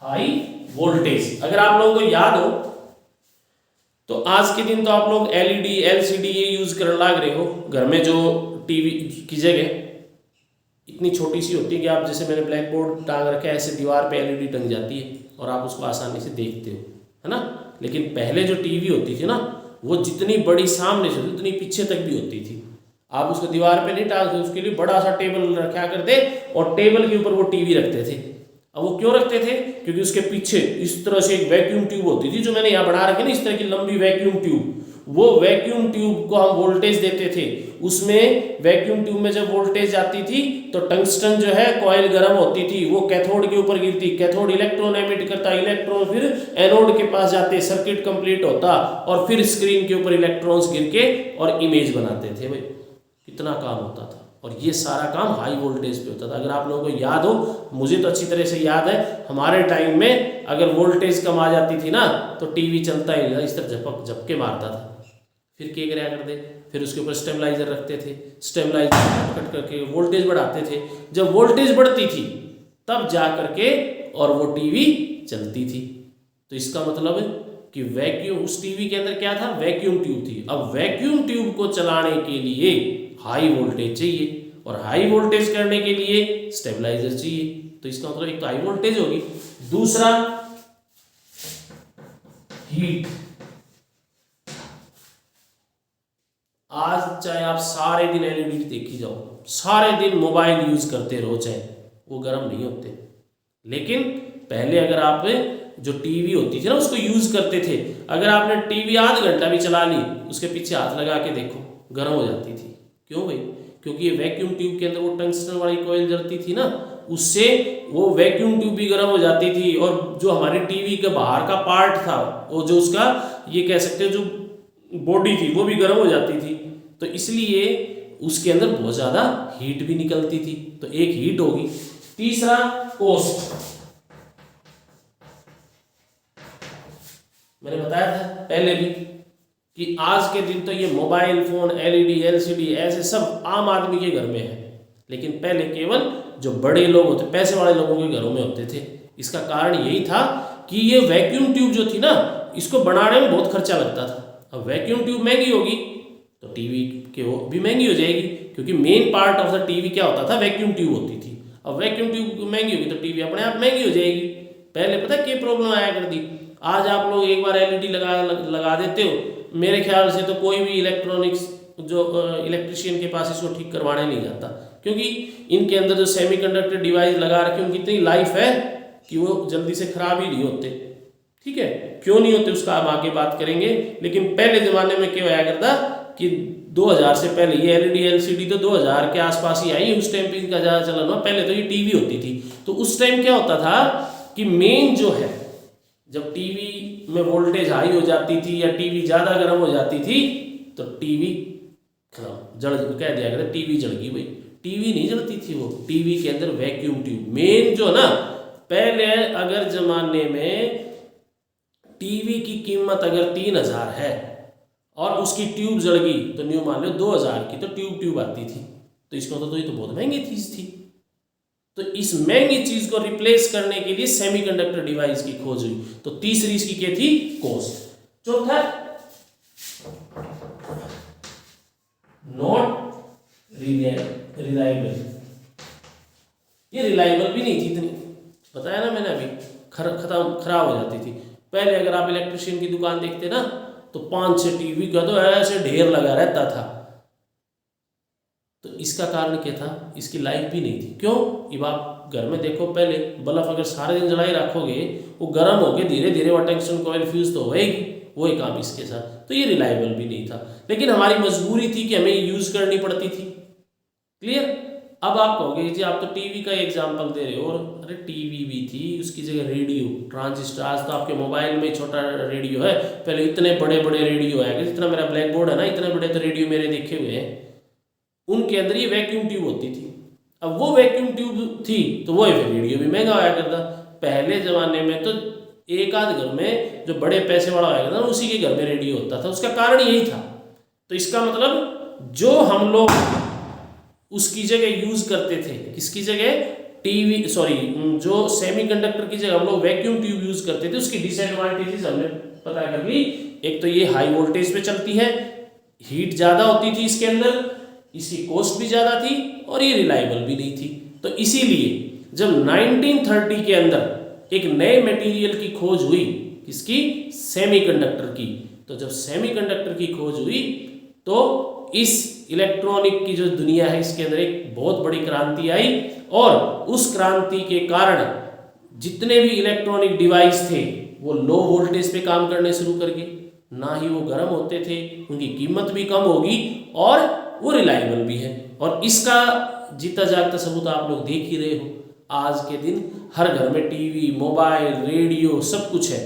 High voltage अगर आप लोगों को याद हो तो आज के दिन तो आप लोग एलईडी एलसीडी ये यूज करने लग रहे हो। घर में जो टीवी की जगह इतनी छोटी सी होती है कि आप, जैसे मैंने ब्लैक बोर्ड टांग रखा है, ऐसे दीवार पे एलईडी टंग जाती है और आप उसको आसानी से देखते हो, है ना। लेकिन पहले जो टीवी होती थी ना, वो जितनी बड़ी सामने से उतनी पीछे तक भी होती थी। आप उसको दीवार पे नहीं टांगते, उसके लिए बड़ा सा टेबल रखा करते और टेबल के ऊपर वो टीवी रखते थे। अब वो क्यों रखते थे, क्योंकि उसके पीछे इस तरह से एक वैक्यूम ट्यूब होती थी, जो मैंने यहाँ बना रखी ना, इस तरह की लंबी वैक्यूम ट्यूब, वो वैक्यूम ट्यूब को हम वोल्टेज देते थे, उसमें वैक्यूम ट्यूब में जब वोल्टेज आती थी तो टंगस्टन जो है कॉइल गर्म होती थी, वो कैथोड के ऊपर गिरती, कैथोड इलेक्ट्रॉन एमिट करता, इलेक्ट्रॉन फिर एनोड के पास जाते, सर्किट कंप्लीट होता और फिर स्क्रीन के ऊपर इलेक्ट्रॉन्स गिर के और इमेज बनाते थे। भाई कितना काम होता था, और ये सारा काम हाई वोल्टेज पे होता था। अगर आप लोगों को याद हो, मुझे तो अच्छी तरह से याद है, हमारे टाइम में अगर वोल्टेज कम आ जाती थी ना तो टीवी चलता ही नहीं, इस तरह झपके मारता था। फिर क्या कराया करते, फिर उसके ऊपर स्टेबलाइजर रखते थे, स्टेबलाइजर कट करके वोल्टेज बढ़ाते थे। जब वोल्टेज बढ़ती थी तब जा करके और वो टीवी चलती थी। तो इसका मतलब है कि वैक्यूम, उस टीवी के अंदर क्या था, वैक्यूम ट्यूब थी। अब वैक्यूम ट्यूब को चलाने के लिए हाई वोल्टेज चाहिए, और हाई वोल्टेज करने के लिए स्टेबलाइजर चाहिए। तो इसका मतलब एक तो हाई वोल्टेज होगी, दूसरा हीट। आज चाहे आप सारे दिन एलईडी देखी जाओ, सारे दिन मोबाइल यूज करते रहो, चाहे वो गर्म नहीं होते। लेकिन पहले अगर आप जो टीवी होती थी ना उसको यूज करते थे, अगर आपने टीवी आध घंटा भी चला ली, उसके पीछे हाथ लगा के देखो गर्म हो जाती थी। क्यों भाई? क्योंकि ये वैक्यूम ट्यूब के अंदर वो टंगस्टन वाली कॉइल जलती थी ना, उससे वो वैक्यूम ट्यूब भी गर्म हो जाती थी, और जो हमारे टीवी का बाहर का पार्ट था, वो जो उसका ये कह सकते हो जो बॉडी थी, वो भी गर्म हो जाती थी। तो इसलिए उसके अंदर बहुत ज़्यादा हीट भी निकलती थी। तो एक हीट होगी। तीसरा कॉस्ट, मैंने बताया था पहले भी कि आज के दिन तो ये मोबाइल फोन, एलईडी, एलसीडी ऐसे सब आम आदमी के घर में है, लेकिन पहले केवल जो बड़े लोग होते, पैसे वाले लोगों के घरों में होते थे। इसका कारण यही था कि ये वैक्यूम ट्यूब जो थी ना, इसको बनाने में बहुत खर्चा लगता था। अब वैक्यूम ट्यूब महंगी होगी तो टीवी के वो भी महंगी हो जाएगी, क्योंकि main part of the TV क्या होता था, वैक्यूम ट्यूब होती थी। अब वैक्यूम ट्यूब महंगी होगी तो टीवी अपने आप महंगी हो जाएगी। पहले पता क्या प्रॉब्लम आया करती, आज आप लोग एक बार एलईडी लगा देते हो, मेरे ख्याल से तो कोई भी इलेक्ट्रॉनिक्स जो इलेक्ट्रिशियन के पास इसको ठीक करवाने नहीं जाता, क्योंकि इनके अंदर जो सेमीकंडक्टर डिवाइस लगा रखे उनकी इतनी लाइफ है कि वो जल्दी से खराब ही नहीं होते। ठीक है, क्यों नहीं होते उसका हम आगे बात करेंगे। लेकिन पहले ज़माने में क्या होया करता कि 2000 से पहले, ये एलईडी एलसीडी तो 2000 के आसपास ही आई, उस टाइम पे इनका ज़्यादा चलन हुआ। पहले तो ये टीवी होती थी, तो उस टाइम क्या होता था कि मेन जो है, जब टीवी में वोल्टेज हाई हो जाती थी या टीवी ज़्यादा गर्म हो जाती थी तो टीवी जड़ कह दिया करता टीवी जल गई। भाई टीवी नहीं जलती थी, वो टीवी के अंदर वैक्यूम ट्यूब मेन जो ना, पहले अगर जमाने में टीवी की कीमत अगर 3000 है और उसकी ट्यूब जल गई तो न्यू मान लो 2000 की तो ट्यूब आती थी। तो इसको तो ये तो बहुत महंगी चीज थी। तो इस महंगी चीज को रिप्लेस करने के लिए सेमीकंडक्टर डिवाइस की खोज हुई। तो तीसरी इसकी क्या थी, कॉस्ट। चौथा नॉट रिलायबल। ये रिलायबल भी नहीं थी इतनी, बताया ना मैंने अभी, खराब हो जाती थी। पहले अगर आप इलेक्ट्रिशियन की दुकान देखते ना तो 5-6 टीवी का तो ऐसे ढेर लगा रहता था। तो इसका कारण क्या था, इसकी लाइफ भी नहीं थी। क्यों? अब आप घर में देखो, पहले बल्ब अगर सारे दिन जलाई रखोगे वो गर्म होके धीरे धीरे वो टंगस्टन कॉइल फ्यूज तो होएगी, वही काम इसके साथ। तो ये रिलायबल भी नहीं था, लेकिन हमारी मजबूरी थी कि हमें यूज करनी पड़ती थी। क्लियर? अब आप कहोगे जी आप तो टीवी का एग्जाम्पल दे रहे हो, और अरे टीवी भी थी, उसकी जगह रेडियो, ट्रांजिस्टर। आज तो आपके मोबाइल में छोटा रेडियो है, पहले इतने बड़े बड़े रेडियो है, जितना मेरा ब्लैक बोर्ड है ना, इतने बड़े तो रेडियो मेरे देखे हुए हैं। उनके अंदर ये वैक्यूम ट्यूब होती थी। अब वो वैक्यूम ट्यूब थी तो वो फिर रेडियो भी महंगा आया करता। पहले ज़माने में तो एक आध घर में जो बड़े पैसे वाला आया करता उसी के घर में रेडियो होता था। उसका कारण यही था। तो इसका मतलब जो हम लोग उसकी जगह यूज करते थे, किसकी जगह, टीवी, सॉरी, जो सेमीकंडक्टर की जगह हम लोग वैक्यूम ट्यूब यूज करते थे, उसकी डिसएडवांटेजेस हमने पता कर ली। एक तो ये हाई वोल्टेज पे चलती है, हीट ज़्यादा होती थी इसके अंदर, इसकी कॉस्ट भी ज़्यादा थी, और ये रिलायबल भी नहीं थी। तो इसीलिए जब 1930 के अंदर एक नए मटेरियल की खोज हुई, किसकी, सेमीकंडक्टर की। तो जब सेमीकंडक्टर की खोज हुई तो इस इलेक्ट्रॉनिक की जो दुनिया है इसके अंदर एक बहुत बड़ी क्रांति आई, और उस क्रांति के कारण जितने भी इलेक्ट्रॉनिक डिवाइस थे वो लो वोल्टेज पे काम करने शुरू कर गए। ना ही वो गर्म होते थे, उनकी कीमत भी कम होगी और वो रिलायबल भी है। और इसका जीता जागता सबूत आप लोग देख ही रहे हो, आज के दिन हर घर में टीवी, मोबाइल, रेडियो सब कुछ है।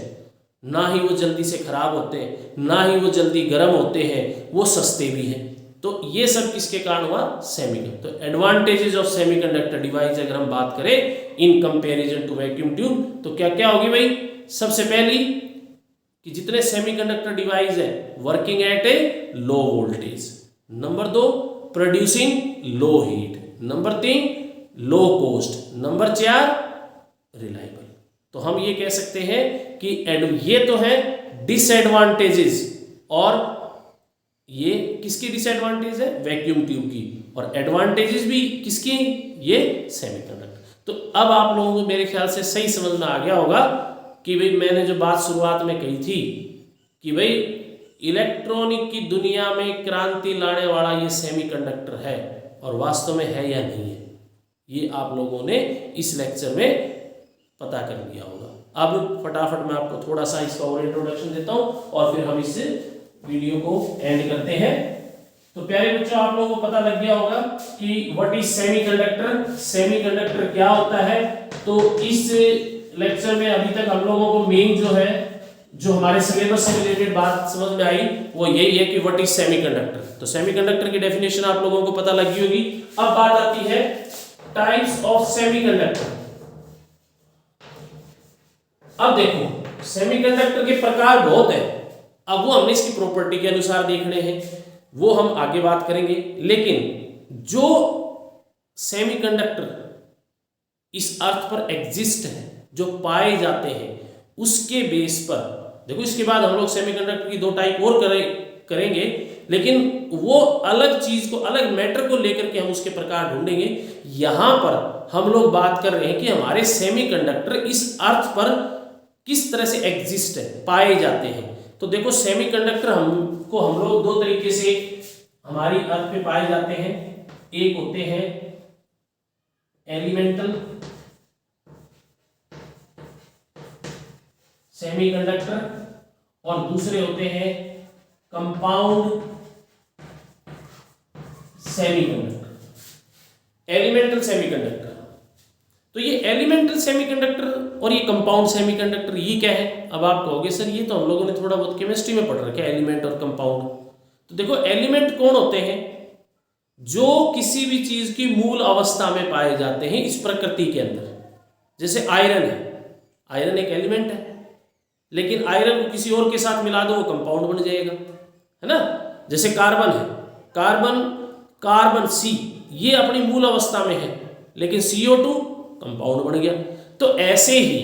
ना ही वो जल्दी से खराब होते हैं, ना ही वो जल्दी गर्म होते हैं, वो सस्ते भी हैं। तो ये सब किसके कारण हुआ? सेमीकंडक्टर। तो एडवांटेजेस ऑफ सेमीकंडक्टर डिवाइस अगर हम बात करें in comparison to vacuum tube, तो क्या क्या होगी भाई? सबसे पहली कि जितने सेमीकंडक्टर डिवाइस है working at a low voltage. Number 2 producing low heat. Number 3 low cost. Number 4 reliable. तो हम ये कह सकते हैं कि ये तो है डिसएडवांटेजेस, और ये किसकी डिसएडवांटेज है? वैक्यूम ट्यूब की। और एडवांटेजेस भी किसकी? ये सेमीकंडक्टर। तो अब आप लोगों को मेरे ख्याल से सही समझ में आ गया होगा कि भाई मैंने जो बात शुरुआत में कही थी कि भाई इलेक्ट्रॉनिक की दुनिया में क्रांति लाने वाला ये सेमीकंडक्टर है, और वास्तव में है या नहीं है, ये आप लोगों ने इस लेक्चर में पता कर लिया होगा। अब फटाफट मैं आपको थोड़ा सा इसका और इंट्रोडक्शन देता हूँ और फिर हम इस वीडियो को एंड करते हैं। तो प्यारे बच्चों, आप लोगों को पता लग गया होगा कि व्हाट इज सेमीकंडक्टर, सेमीकंडक्टर क्या होता है। तो इस लेक्चर में अभी तक हम लोगों को मेन जो है, जो हमारे सिलेबस से रिलेटेड बात समझ में आई वो यही है कि व्हाट इज सेमीकंडक्टर। तो सेमीकंडक्टर की डेफिनेशन आप लोगों को पता लगी होगी। अब बात आती है टाइप्स ऑफ सेमीकंडक्टर। अब देखो सेमीकंडक्टर के प्रकार बहुत है, अब वो हमने इसकी प्रॉपर्टी के अनुसार देखने हैं, वो हम आगे बात करेंगे। लेकिन जो सेमीकंडक्टर इस अर्थ पर एग्जिस्ट है, जो पाए जाते हैं, उसके बेस पर देखो, इसके बाद हम लोग सेमीकंडक्टर की 2 टाइप और करेंगे, लेकिन वो अलग चीज को, अलग मैटर को लेकर के हम उसके प्रकार ढूंढेंगे। यहां पर हम लोग बात कर रहे हैं कि हमारे सेमीकंडक्टर इस अर्थ पर किस तरह से एग्जिस्ट है, पाए जाते हैं। तो देखो सेमीकंडक्टर हमको हम लोग 2 तरीके से हमारी अर्थ पे पाए जाते हैं। एक होते हैं एलिमेंटल सेमीकंडक्टर और दूसरे होते हैं कंपाउंड सेमीकंडक्टर। एलिमेंटल सेमीकंडक्टर, तो ये एलिमेंटल सेमीकंडक्टर और ये कंपाउंड सेमीकंडक्टर ये क्या है? अब आप कहोगे सर ये तो हम लोगों ने थोड़ा बहुत केमिस्ट्री में पढ़ रखा है, एलिमेंट और कंपाउंड। तो देखो एलिमेंट कौन होते हैं? जो किसी भी चीज की मूल अवस्था में पाए जाते हैं इस प्रकृति के अंदर। जैसे आयरन है, आयरन एक एलिमेंट है, लेकिन आयरन को किसी और के साथ मिला दो वो कंपाउंड बन जाएगा, है ना। जैसे कार्बन है, कार्बन C ये अपनी मूल अवस्था में है, लेकिन CO2 कंपाउंड बन गया। तो ऐसे ही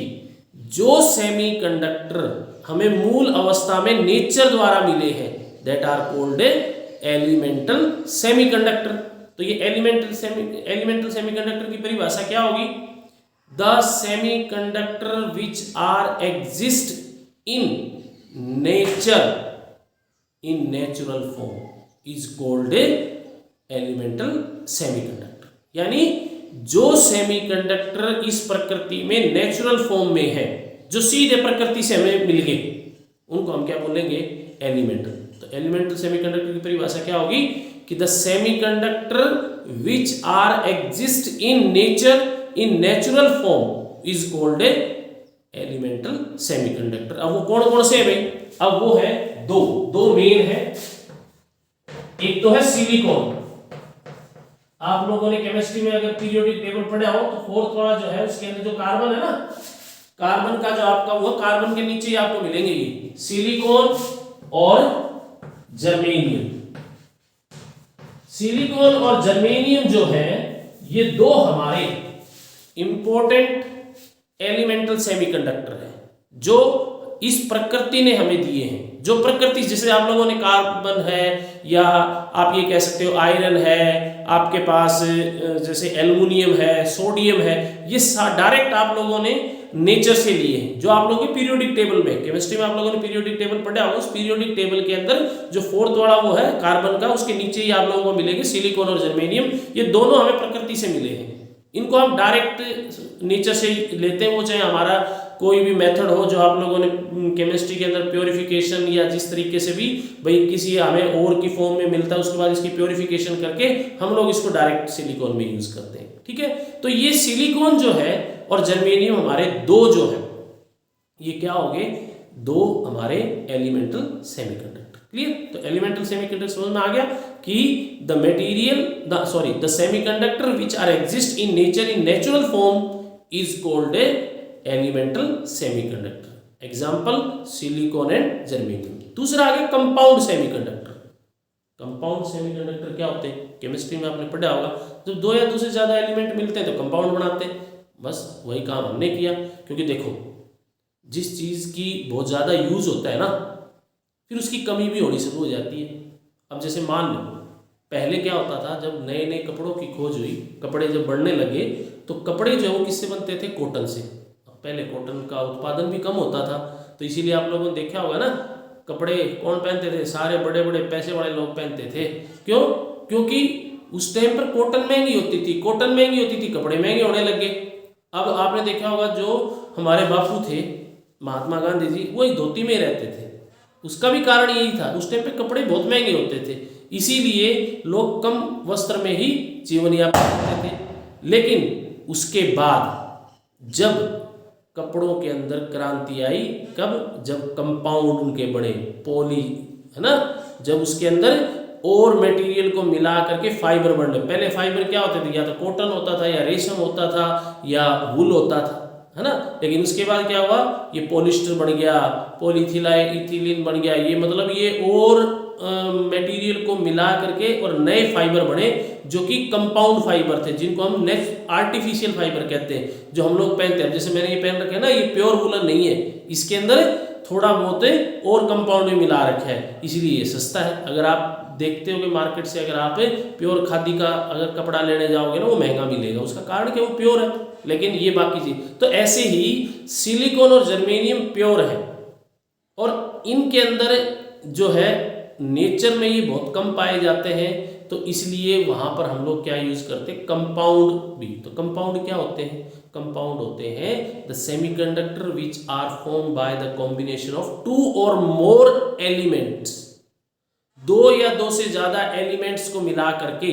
जो सेमीकंडक्टर हमें मूल अवस्था में नेचर द्वारा मिले हैं, that are called elemental semiconductor. तो ये एलिमेंटल सेमीकंडक्टर की परिभाषा क्या होगी? The semiconductor which are exist in natural form is called elemental semiconductor. यानी जो सेमीकंडक्टर इस प्रकृति में नेचुरल फॉर्म में है, जो सीधे प्रकृति से हमें मिल गए, उनको हम क्या बोलेंगे? एलिमेंटल। तो एलिमेंटल सेमीकंडक्टर की परिभाषा क्या होगी कि the semiconductor which are exist in natural form is called elemental semiconductor. अब वो कौन कौन से है भाई? अब वो है दो मेन है। एक तो है सिलिकॉन। आप लोगों ने केमिस्ट्री में अगर पीरियोडिक टेबल पढ़ा हो तो 4th वाला जो है उसके अंदर जो कार्बन है ना, कार्बन का जो आपका वो कार्बन के नीचे ही आपको मिलेंगे ये सिलिकॉन और जर्मेनियम। सिलिकॉन और जर्मेनियम जो है ये 2 हमारे इंपॉर्टेंट एलिमेंटल सेमीकंडक्टर है, जो इस प्रकृति ने हमें दिए हैं। जो प्रकृति, जैसे आप लोगों ने कार्बन है, या आप ये कह सकते हो आयरन है, आपके पास जैसे एल्युमिनियम है, सोडियम है, ये डायरेक्ट आप लोगों ने नेचर से लिए हैं। जो आप लोगों के पीरियोडिक टेबल में, केमिस्ट्री में आप लोगों ने पीरियोडिक टेबल पढ़ा हो, उस पीरियोडिक टेबल के अंदर जो 4th वाला वो है कार्बन का, उसके नीचे ही आप लोगों को मिलेंगे सिलिकॉन और जर्मेनियम। ये दोनों हमें प्रकृति से मिले हैं, इनको हम डायरेक्ट नेचर से ही लेते हैं, वो चाहे हमारा कोई भी मेथड हो जो आप लोगों ने केमिस्ट्री के अंदर प्योरिफिकेशन या जिस तरीके से भी भाई किसी हमें ओर की फॉर्म में मिलता है उसके बाद इसकी प्योरिफिकेशन करके हम लोग इसको डायरेक्ट सिलिकॉन में यूज करते हैं। ठीक है, तो ये सिलिकॉन जो है और जर्मेनियम हमारे दो जो है ये क्या हो गए, दो हमारे एलिमेंटल सेमीकंडक्टर। क्लियर, तो एलिमेंटल सेमीकंडक्टर समझ में आ गया कि the material the semiconductor which are exist in nature in natural form is called a elemental semiconductor. Example silicon and germanium. दूसरा आ गया कंपाउंड सेमीकंडक्टर। कंपाउंड सेमीकंडक्टर क्या होते हैं, केमिस्ट्री में आपने पढ़ा होगा, जब दो या दो से ज्यादा एलिमेंट मिलते हैं तो कंपाउंड बनाते हैं। बस वही काम हमने किया, क्योंकि देखो जिस चीज की बहुत ज्यादा यूज होता है ना फिर उसकी कमी भी होनी शुरू हो जाती है। अब जैसे मान लो पहले क्या होता था, जब नए नए कपड़ों की खोज हुई, कपड़े जब बढ़ने लगे तो कपड़े जो है वो किससे बनते थे, कॉटन से। पहले कॉटन का उत्पादन भी कम होता था, तो इसीलिए आप लोगों ने देखा होगा ना कपड़े कौन पहनते थे, सारे बड़े बड़े पैसे वाले लोग पहनते थे। क्यों? क्योंकि उस टाइम पर कॉटन महंगी होती थी, कॉटन महंगी होती थी, कपड़े महंगे होने लगे। अब आपने देखा होगा जो हमारे बापू थे महात्मा गांधी जी, वही धोती में रहते थे। उसका भी कारण यही था, उस टाइम पे कपड़े बहुत महंगे होते थे, इसीलिए लोग कम वस्त्र में ही जीवन यापन करते थे। लेकिन उसके बाद जब कपड़ों के अंदर क्रांति आई, कब? जब कंपाउंड उनके बने, पॉली है ना, जब उसके अंदर और मटेरियल को मिला करके फाइबर बनने। पहले फाइबर क्या होते थे, या तो कॉटन होता था या रेशम होता था या वूल होता था, है ना। लेकिन उसके बाद क्या हुआ, ये पॉलिस्टर बन गया, पॉलीइथिलीन बन गया, ये मतलब ये और मटेरियल को मिला करके और नए फाइबर बने जो कि कंपाउंड फाइबर थे, जिनको हम आर्टिफिशियल फाइबर कहते हैं, जो हम लोग पहनते हैं। जैसे मैंने ये पहन रखा है ना, ये प्योर वूलन नहीं है, इसके अंदर थोड़ा बहुत और कंपाउंड में मिला रखा है, इसीलिए ये सस्ता है। अगर आप देखते हो कि मार्केट से अगर आप प्योर खादी का अगर कपड़ा लेने जाओगे ना, वो महंगा मिलेगा, उसका कारण कि वो प्योर है, लेकिन ये बाकी चीज। तो ऐसे ही सिलिकॉन और जर्मेनियम प्योर है, और इनके अंदर जो है नेचर में ये बहुत कम पाए जाते हैं, तो इसलिए वहां पर हम लोग क्या यूज करते हैं, कंपाउंड भी। तो कंपाउंड क्या होते हैं, कंपाउंड होते हैं the semiconductor which are form by the combination of two और मोर एलिमेंट्स। दो या दो से ज्यादा एलिमेंट्स को मिला करके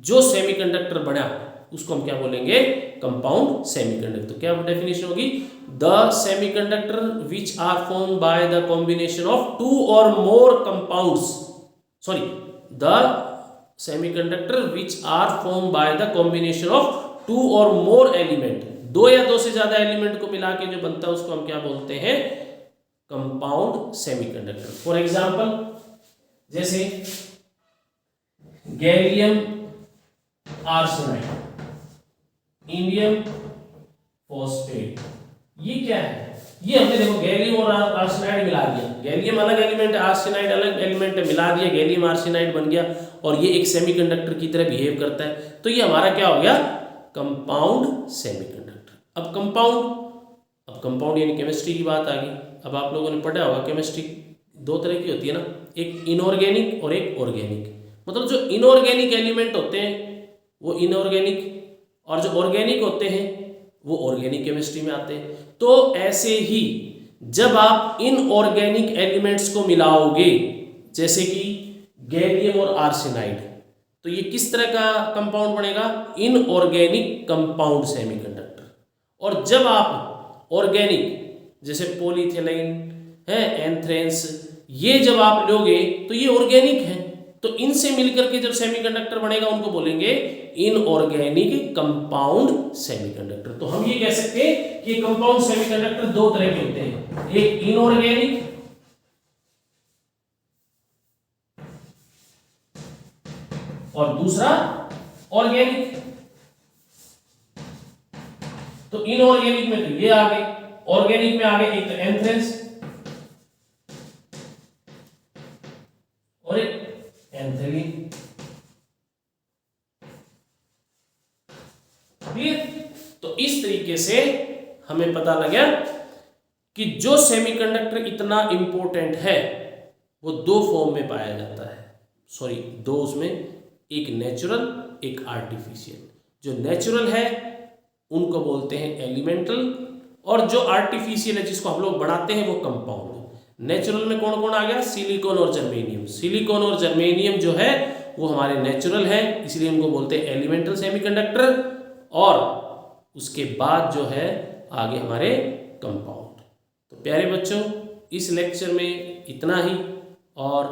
जो सेमीकंडक्टर बना उसको हम क्या बोलेंगे, कंपाउंड सेमीकंडक्टर। तो क्या डेफिनेशन होगी, the semiconductor which are form by the combination of two और more compounds, the semiconductor which are form by the combination of two और मोर एलिमेंट। दो या दो से ज्यादा एलिमेंट को मिला के जो बनता है उसको हम क्या बोलते हैं, कंपाउंड सेमीकंडक्टर। फॉर एग्जाम्पल जैसे गैलियम आर्सेनाइड, इंडियम फॉस्फेट, ये क्या है, ये हमने देखो गैलियम और आर्सेनाइड मिला दिया, गैलियम अलग एलिमेंट है, आर्सेनाइड अलग एलिमेंट है, मिला दिया, गैलियम आर्सेनाइड बन गया, और ये एक सेमीकंडक्टर की तरह बिहेव करता है। तो ये हमारा क्या हो गया, कंपाउंड सेमीकंडक्टर। अब कंपाउंड यानी केमिस्ट्री की बात आ गई। अब आप लोगों ने पढ़ा होगा केमिस्ट्री दो तरह की होती है ना, एक इनऑर्गेनिक और एक ऑर्गेनिक। मतलब जो इनऑर्गेनिक एलिमेंट होते हैं वो इनऑर्गेनिक, और जो ऑर्गेनिक होते हैं वो ऑर्गेनिक केमिस्ट्री में आते हैं। तो ऐसे ही जब आप इनऑर्गेनिक एलिमेंट्स को मिलाओगे, जैसे कि गैलियम और आर्सेनाइड, तो ये किस तरह का कंपाउंड बनेगा, इनऑर्गेनिक कंपाउंड सेमीकंडक्टर। और जब आप ऑर्गेनिक जैसे पॉलीथिलीन है, एंथ्रेंस, ये जब आप लोगे तो ये ऑर्गेनिक है, तो इनसे मिलकर के जब सेमीकंडक्टर बनेगा उनको बोलेंगे इनऑर्गेनिक कंपाउंड सेमीकंडक्टर। तो हम ये कह सकते हैं कि कंपाउंड सेमीकंडक्टर दो तरह के होते हैं, एक इनऑर्गेनिक और दूसरा ऑर्गेनिक। तो इनऑर्गेनिक में तो ये आ गए, ऑर्गेनिक में आ गए एक तो एंथ्रेंस और एक एंथ्रेलिन। क्लियर? तो इस तरीके से हमें पता लगा कि जो सेमीकंडक्टर इतना इंपॉर्टेंट है वो दो फॉर्म में पाया जाता है, दो उसमें, एक नेचुरल एक आर्टिफिशियल। जो नेचुरल है उनको बोलते हैं एलिमेंटल, और जो आर्टिफिशियल है जिसको हम लोग बनाते हैं वो कंपाउंड। नेचुरल में कौन कौन आ गया? सिलिकॉन और जर्मेनियम। सिलिकॉन और जर्मेनियम जो है वो हमारे नेचुरल है, इसलिए उनको बोलते हैं एलिमेंटल सेमीकंडक्टर। और उसके बाद जो है आगे हमारे कंपाउंड। तो प्यारे बच्चों, इस लेक्चर में इतना ही, और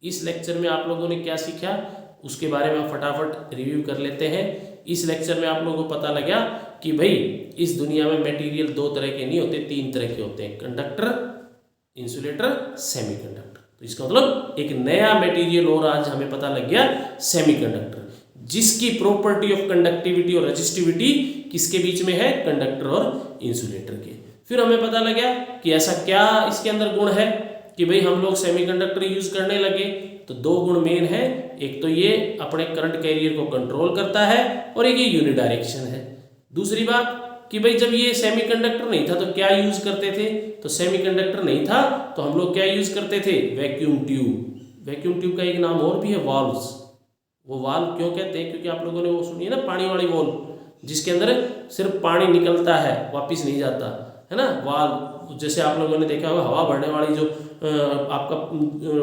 इस लेक्चर में आप लोगों ने क्या सीखा उसके बारे में फटाफट रिव्यू कर लेते हैं। इस लेक्चर में आप लोगों को पता लगा कि भाई इस दुनिया में मटेरियल दो तरह के नहीं होते, तीन तरह के होते हैं, कंडक्टर, इंसुलेटर, सेमीकंडक्टर। तो इसका मतलब एक नया मटेरियल और आज हमें पता लग गया, सेमीकंडक्टर, जिसकी प्रॉपर्टी ऑफ कंडक्टिविटी और रेजिस्टिविटी किसके बीच में है? कंडक्टर और इंसुलेटर के। फिर हमें पता लगा कि ऐसा क्या इसके अंदर गुण है कि भाई हम लोग सेमीकंडक्टर यूज करने लगे। तो दो गुण मेन है, एक तो ये अपने करंट कैरियर को कंट्रोल करता है और एक ये यूनिडायरेक्शन है। दूसरी बात कि भाई जब ये सेमीकंडक्टर नहीं था तो क्या यूज करते थे? तो सेमीकंडक्टर नहीं था तो हम लोग क्या यूज करते थे? Vacuum tube. वैक्यूम ट्यूब का एक नाम और भी है, वाल्व्स। वो वाल्व क्यों कहते हैं? क्योंकि आप लोगों ने वो सुनी है ना, पानी वाली वाल्व, जिसके अंदर सिर्फ पानी निकलता है, वापिस नहीं जाता है ना। वाल्व जैसे आप लोगों ने देखा होगा, हवा भरने वाली जो आपका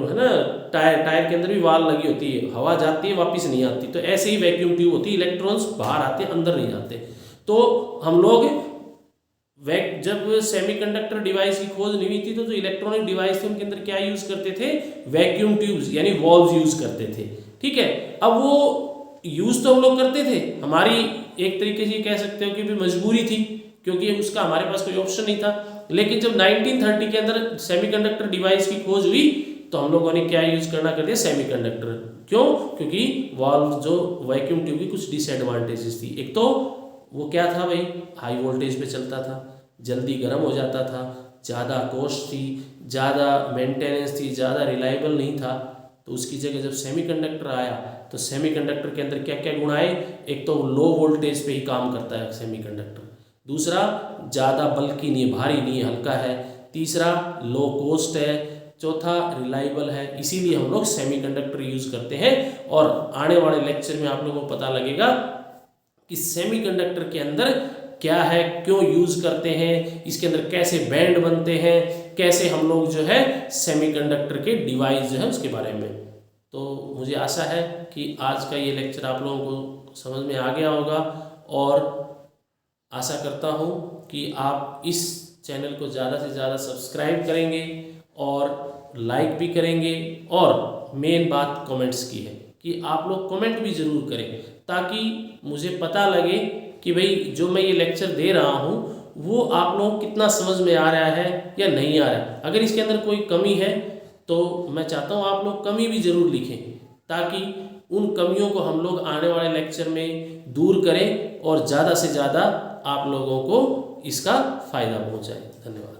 है ना, टायर के अंदर भी वाल्व लगी होती है, हवा जाती है वापिस नहीं आती। तो ऐसे ही वैक्यूम ट्यूब होती है, इलेक्ट्रॉन्स बाहर आते हैं, अंदर नहीं जाते। तो हम लोग जब सेमीकंडक्टर डिवाइस की खोज नहीं हुई थी तो जो इलेक्ट्रॉनिक डिवाइस थे उनके अंदर क्या यूज करते थे? वैक्यूम ट्यूब्स यानी वॉल्व्स यूज करते थे। ठीक है, अब वो यूज तो हम लोग करते थे, हमारी एक तरीके से कह सकते हो कि भी मजबूरी थी, क्योंकि उसका हमारे पास कोई ऑप्शन नहीं था। लेकिन जब 1930 के अंदर सेमीकंडक्टर डिवाइस की खोज हुई तो हम लोगों ने क्या यूज करना कर दिया? सेमीकंडक्टर। क्यों? क्योंकि वाल्व जो वैक्यूम ट्यूब की कुछ डिसएडवांटेजेस थी। एक तो वो क्या था भाई, हाई वोल्टेज पे चलता था, जल्दी गर्म हो जाता था, ज़्यादा कॉस्ट थी, ज़्यादा मेंटेनेंस थी, ज़्यादा रिलायबल नहीं था। तो उसकी जगह जब सेमीकंडक्टर आया तो सेमीकंडक्टर के अंदर क्या क्या गुण आए? एक तो लो वोल्टेज पे ही काम करता है सेमीकंडक्टर, दूसरा ज़्यादा बल्कि नहीं है, भारी नहीं है, हल्का है, तीसरा लो कॉस्ट है, चौथा रिलायबल है। इसीलिए हम लोग सेमीकंडक्टर यूज़ करते हैं। और आने वाले लेक्चर में आप लोगों को पता लगेगा कि सेमीकंडक्टर के अंदर क्या है, क्यों यूज़ करते हैं, इसके अंदर कैसे बैंड बनते हैं, कैसे हम लोग जो है सेमीकंडक्टर के डिवाइस जो है उसके बारे में। तो मुझे आशा है कि आज का ये लेक्चर आप लोगों को समझ में आ गया होगा, और आशा करता हूँ कि आप इस चैनल को ज़्यादा से ज़्यादा सब्सक्राइब करेंगे और लाइक भी करेंगे। और मेन बात कमेंट्स की है कि आप लोग कमेंट भी ज़रूर करें, ताकि मुझे पता लगे कि भाई जो मैं ये लेक्चर दे रहा हूँ वो आप लोग कितना समझ में आ रहा है या नहीं आ रहा है। अगर इसके अंदर कोई कमी है तो मैं चाहता हूँ आप लोग कमी भी ज़रूर लिखें, ताकि उन कमियों को हम लोग आने वाले लेक्चर में दूर करें और ज़्यादा से ज़्यादा आप लोगों को इसका फ़ायदा पहुँचाएं। धन्यवाद।